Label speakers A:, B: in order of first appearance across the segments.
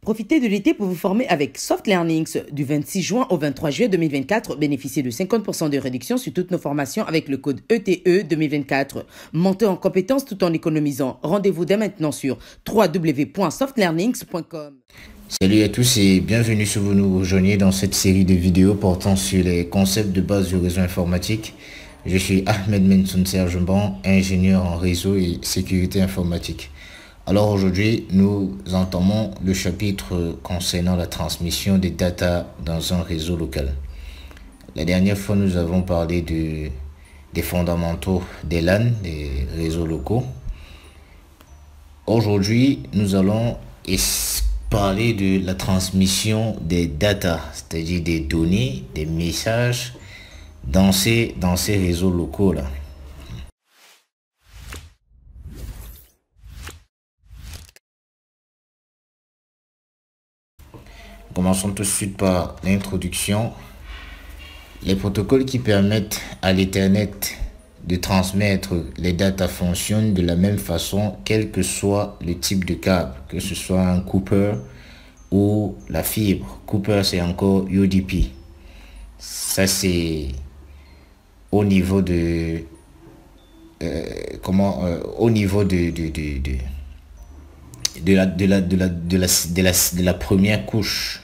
A: Profitez de l'été pour vous former avec Soft Learnings. Du 26 juin au 23 juillet 2024, bénéficiez de 50% de réduction sur toutes nos formations avec le code ETE 2024. Montez en compétences tout en économisant. Rendez-vous dès maintenant sur www.softlearnings.com.
B: Salut à tous et bienvenue si vous nous rejoignez dans cette série de vidéos portant sur les concepts de base du réseau informatique. Je suis Ahmed Mensoun Sergemban, ingénieur en réseau et sécurité informatique. Alors aujourd'hui, nous entamons le chapitre concernant la transmission des data dans un réseau local. La dernière fois, nous avons parlé des fondamentaux des LAN, des réseaux locaux. Aujourd'hui, nous allons parler de la transmission des data, c'est-à-dire des données, des messages dans ces réseaux locaux-là. Commençons tout de suite par l'introduction. Les protocoles qui permettent à l'Ethernet de transmettre les datas fonctionnent de la même façon, quel que soit le type de câble, que ce soit un Cooper ou la fibre. Cooper, c'est encore UDP. Ça, c'est au niveau de la première couche.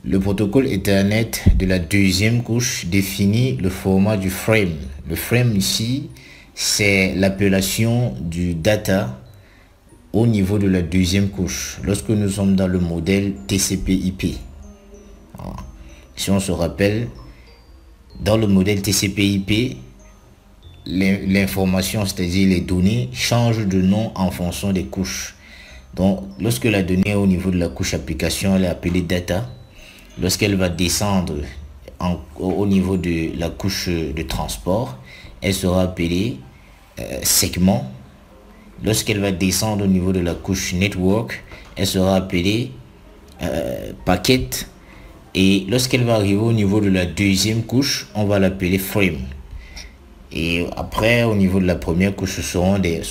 B: Le protocole Ethernet de la deuxième couche définit le format du frame. Le frame ici, c'est l'appellation du data au niveau de la deuxième couche. Lorsque nous sommes dans le modèle TCP/IP. Si on se rappelle, dans le modèle TCP/IP, l'information, c'est-à-dire les données, changent de nom en fonction des couches. Donc, lorsque la donnée est au niveau de la couche application, elle est appelée data. Lorsqu'elle va descendre au niveau de la couche de transport, elle sera appelée segment. Lorsqu'elle va descendre au niveau de la couche network, elle sera appelée packet. Et lorsqu'elle va arriver au niveau de la deuxième couche, on va l'appeler frame. Et après, au niveau de la première couche, ce seront des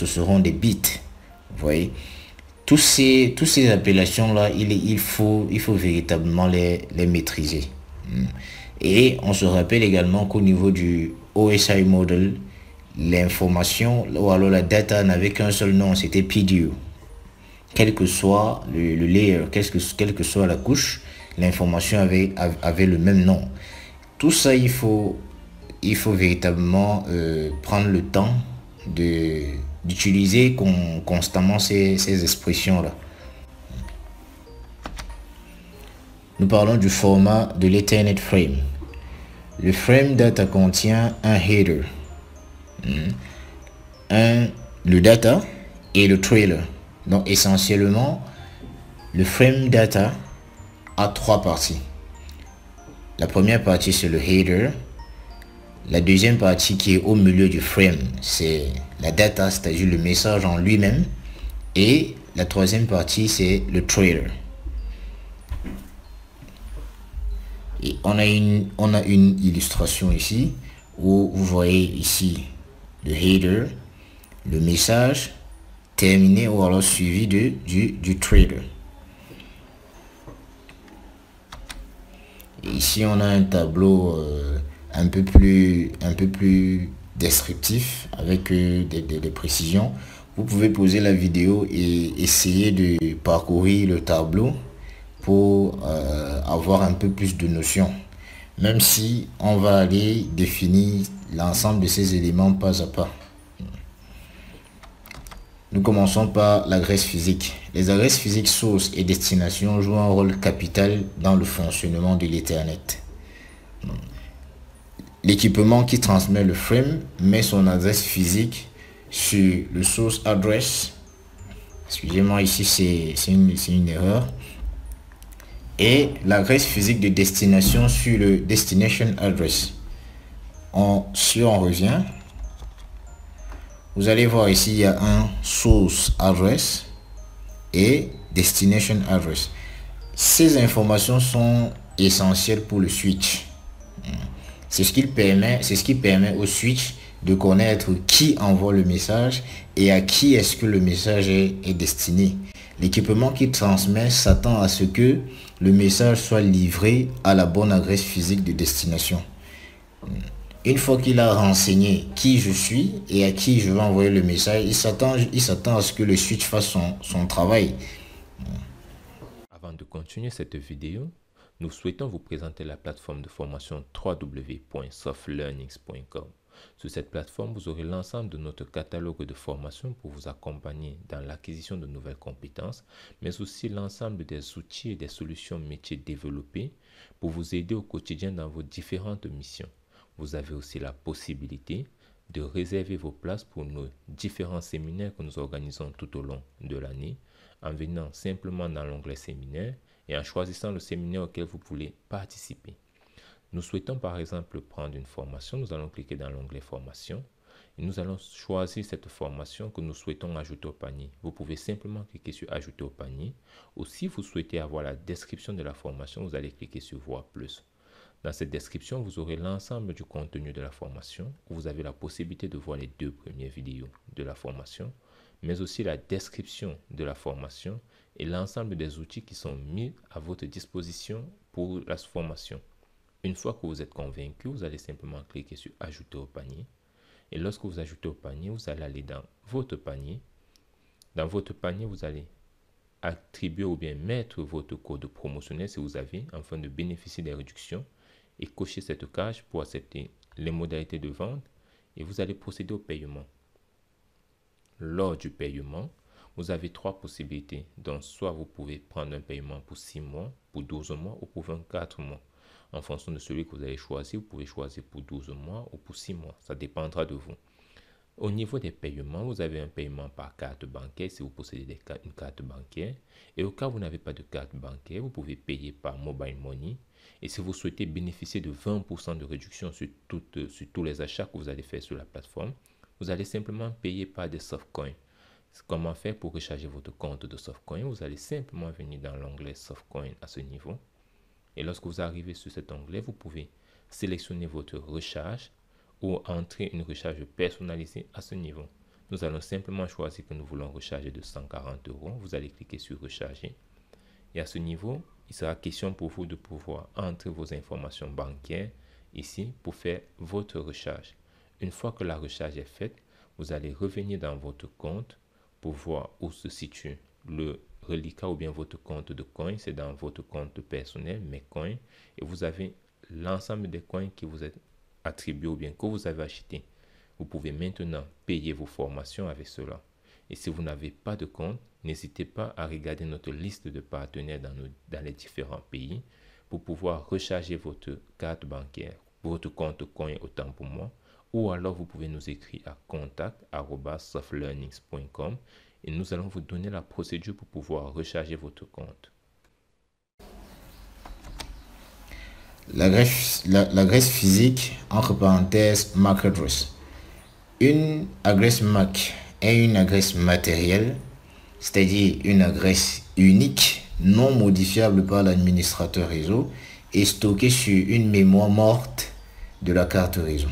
B: bits. Vous voyez, toutes ces appellations-là, il faut véritablement les maîtriser. Et on se rappelle également qu'au niveau du OSI model, l'information, ou alors la data n'avait qu'un seul nom, c'était PDU. Quel que soit le layer, quelle que soit la couche, l'information avait le même nom. Tout ça, il faut véritablement prendre le temps d'utiliser constamment ces expressions-là. Nous parlons du format de l'Ethernet frame. Le frame data contient un header, le data et le trailer. Donc essentiellement, le frame data a trois parties. La première partie, c'est le header. La deuxième partie qui est au milieu du frame, c'est la data, c'est-à-dire le message en lui-même. Et la troisième partie, c'est le trailer. Et on a une illustration ici, où vous voyez ici le header, le message, terminé ou alors suivi du trailer. Et ici, on a un tableau un peu plus descriptif avec des précisions. Vous pouvez poser la vidéo et essayer de parcourir le tableau pour avoir un peu plus de notions, même si on va aller définir l'ensemble de ces éléments pas à pas. Nous commençons par l'adresse physique. Les adresses physiques source et destination jouent un rôle capital dans le fonctionnement de l'Ethernet. L'équipement qui transmet le frame met son adresse physique sur le source address. Excusez-moi, ici c'est une erreur. Et l'adresse physique de destination sur le destination address. Si on revient, vous allez voir ici, il y a un source address et destination address. Ces informations sont essentielles pour le switch. C'est ce qui permet au switch de connaître qui envoie le message et à qui est-ce que le message est destiné. L'équipement qui transmet s'attend à ce que le message soit livré à la bonne adresse physique de destination. Une fois qu'il a renseigné qui je suis et à qui je vais envoyer le message, il s'attend à ce que le switch fasse son travail.
C: Avant de continuer cette vidéo, nous souhaitons vous présenter la plateforme de formation www.softlearnings.com. Sur cette plateforme, vous aurez l'ensemble de notre catalogue de formations pour vous accompagner dans l'acquisition de nouvelles compétences, mais aussi l'ensemble des outils et des solutions métiers développés pour vous aider au quotidien dans vos différentes missions. Vous avez aussi la possibilité de réserver vos places pour nos différents séminaires que nous organisons tout au long de l'année en venant simplement dans l'onglet séminaire et en choisissant le séminaire auquel vous voulez participer. Nous souhaitons par exemple prendre une formation, nous allons cliquer dans l'onglet formation et nous allons choisir cette formation que nous souhaitons ajouter au panier. Vous pouvez simplement cliquer sur ajouter au panier ou si vous souhaitez avoir la description de la formation, vous allez cliquer sur voir plus. Dans cette description, vous aurez l'ensemble du contenu de la formation où vous avez la possibilité de voir les 2 premières vidéos de la formation, mais aussi la description de la formation et l'ensemble des outils qui sont mis à votre disposition pour la formation. Une fois que vous êtes convaincu, vous allez simplement cliquer sur ajouter au panier et lorsque vous ajoutez au panier, vous allez aller dans votre panier. Dans votre panier, vous allez attribuer ou bien mettre votre code promotionnel si vous avez afin de bénéficier des réductions et cocher cette case pour accepter les modalités de vente et vous allez procéder au paiement. Lors du paiement, vous avez 3 possibilités. Donc, soit vous pouvez prendre un paiement pour 6 mois, pour 12 mois ou pour 24 mois. En fonction de celui que vous allez choisir, vous pouvez choisir pour 12 mois ou pour 6 mois. Ça dépendra de vous. Au niveau des paiements, vous avez un paiement par carte bancaire si vous possédez une carte bancaire. Et au cas où vous n'avez pas de carte bancaire, vous pouvez payer par mobile money. Et si vous souhaitez bénéficier de 20% de réduction sur tous les achats que vous allez faire sur la plateforme, vous allez simplement payer par des softcoins. Comment faire pour recharger votre compte de softcoin? Vous allez simplement venir dans l'onglet softcoin à ce niveau. Et lorsque vous arrivez sur cet onglet, vous pouvez sélectionner votre recharge ou entrer une recharge personnalisée à ce niveau. Nous allons simplement choisir que nous voulons recharger de 140 €. Vous allez cliquer sur recharger. Et à ce niveau, il sera question pour vous de pouvoir entrer vos informations bancaires ici pour faire votre recharge. Une fois que la recharge est faite, vous allez revenir dans votre compte pour voir où se situe le reliquat ou bien votre compte de coins. C'est dans votre compte personnel, mes coins. Et vous avez l'ensemble des coins qui vous est attribué ou bien que vous avez acheté. Vous pouvez maintenant payer vos formations avec cela. Et si vous n'avez pas de compte, n'hésitez pas à regarder notre liste de partenaires dans les différents pays pour pouvoir recharger votre carte bancaire, votre compte coin autant pour moi. Ou alors vous pouvez nous écrire à contact@softlearnings.com et nous allons vous donner la procédure pour pouvoir recharger votre compte.
B: L'adresse physique, entre parenthèses, MAC address. Une adresse MAC est une adresse matérielle, c'est-à-dire une adresse unique, non modifiable par l'administrateur réseau et stockée sur une mémoire morte de la carte réseau.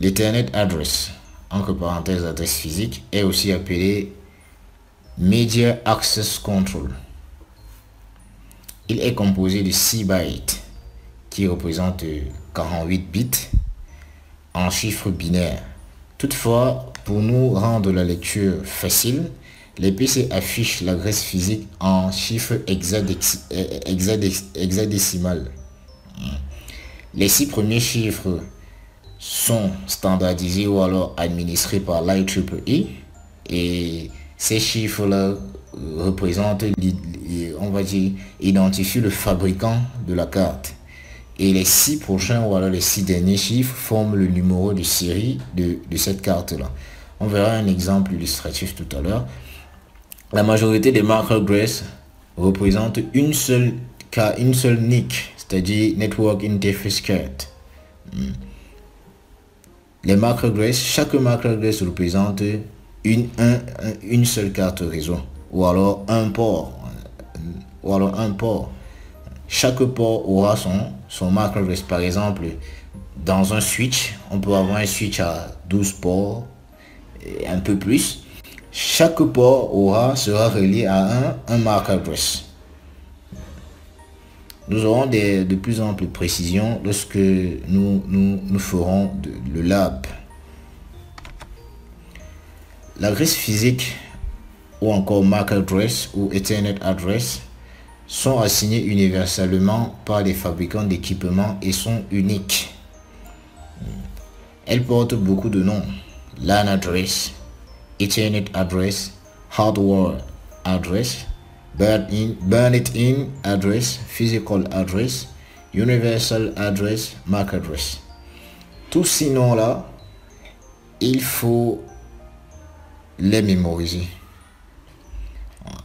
B: L'Ethernet address, entre parenthèses adresse physique, est aussi appelé Media Access Control. Il est composé de 6 bytes qui représentent 48 bits en chiffres binaires. Toutefois, pour nous rendre la lecture facile, les PC affichent l'adresse physique en chiffres hexadécimales. Les 6 premiers chiffres sont standardisés ou alors administrés par l'IEEE et ces chiffres-là représentent, on va dire, identifient le fabricant de la carte. Et les 6 prochains ou alors les 6 derniers chiffres forment le numéro de série de cette carte-là. On verra un exemple illustratif tout à l'heure. La majorité des MAC addresses représentent une seule NIC, c'est-à-dire Network Interface Card. Les MAC addresses, chaque MAC address représente une seule carte réseau ou alors un port. Chaque port aura son MAC address. Par exemple, dans un switch, on peut avoir un switch à 12 ports et un peu plus. chaque port sera relié à un MAC address. Nous aurons de plus amples précisions lorsque nous ferons le lab. L'adresse physique ou encore MAC address ou Ethernet address sont assignées universellement par les fabricants d'équipements et sont uniques. Elles portent beaucoup de noms: LAN address, Ethernet address, hardware address, burn-it-in address, physical address, universal address, MAC address. Tous ces noms-là, il faut les mémoriser.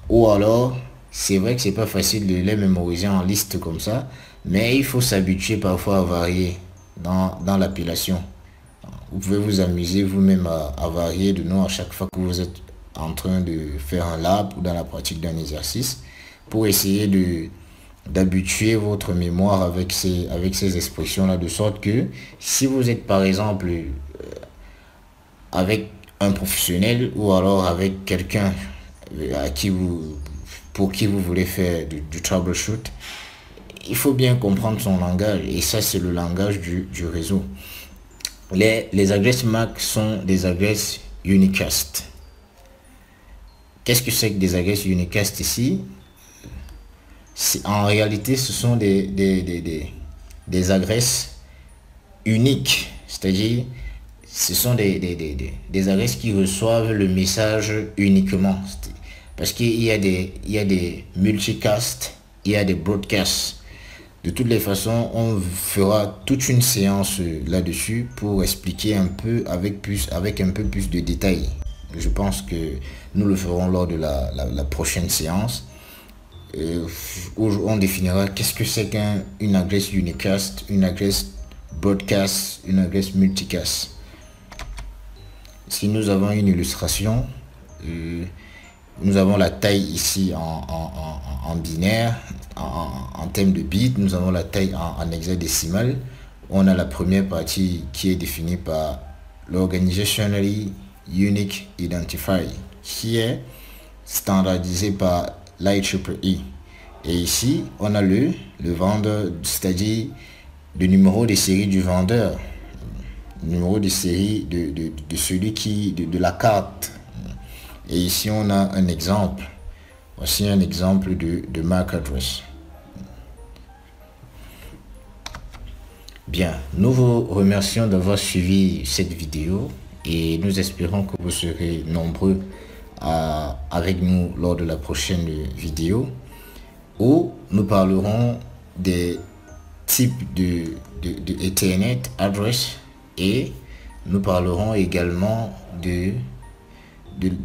B: Ou alors, c'est vrai que c'est pas facile de les mémoriser en liste comme ça, mais il faut s'habituer parfois à varier dans l'appellation. Vous pouvez vous amuser vous-même à varier de nom à chaque fois que vous êtes en train de faire un lab ou dans la pratique d'un exercice, pour essayer d'habituer votre mémoire avec ces expressions-là, de sorte que si vous êtes par exemple avec un professionnel ou alors avec quelqu'un pour qui vous voulez faire du troubleshoot, il faut bien comprendre son langage, et ça c'est le langage du réseau. Les adresses MAC sont des adresses unicast. Qu'est-ce que c'est que des adresses unicast ici? En réalité, ce sont des adresses uniques, c'est-à-dire ce sont des adresses qui reçoivent le message uniquement, parce qu'il y a des multicast, il y a des broadcasts. De toutes les façons, on fera toute une séance là-dessus pour expliquer un peu avec un peu plus de détails. Je pense que nous le ferons lors de la prochaine séance, où on définira qu'est-ce que c'est qu'une adresse unicast, une adresse broadcast, une adresse multicast. Si nous avons une illustration, nous avons la taille ici en binaire, en termes de bits. Nous avons la taille en hexadécimal. On a la première partie qui est définie par l'Organizationally Unique Identifier, qui est standardisé par l'IEEE. Et ici, on a le vendeur, c'est-à-dire le numéro de série du vendeur, le numéro de série de celui de la carte. Et ici, on a un exemple. Voici un exemple de MAC address. Bien, nous vous remercions d'avoir suivi cette vidéo et nous espérons que vous serez nombreux avec nous lors de la prochaine vidéo, où nous parlerons des types de Ethernet address, et nous parlerons également de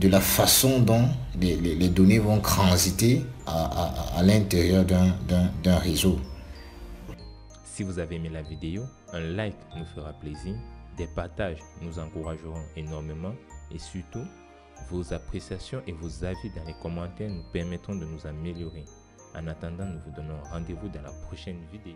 B: la façon dont les données vont transiter à l'intérieur d'un réseau.
C: Si vous avez aimé la vidéo, un like nous fera plaisir, des partages nous encourageront énormément, et surtout, vos appréciations et vos avis dans les commentaires nous permettront de nous améliorer. En attendant, nous vous donnons rendez-vous dans la prochaine vidéo.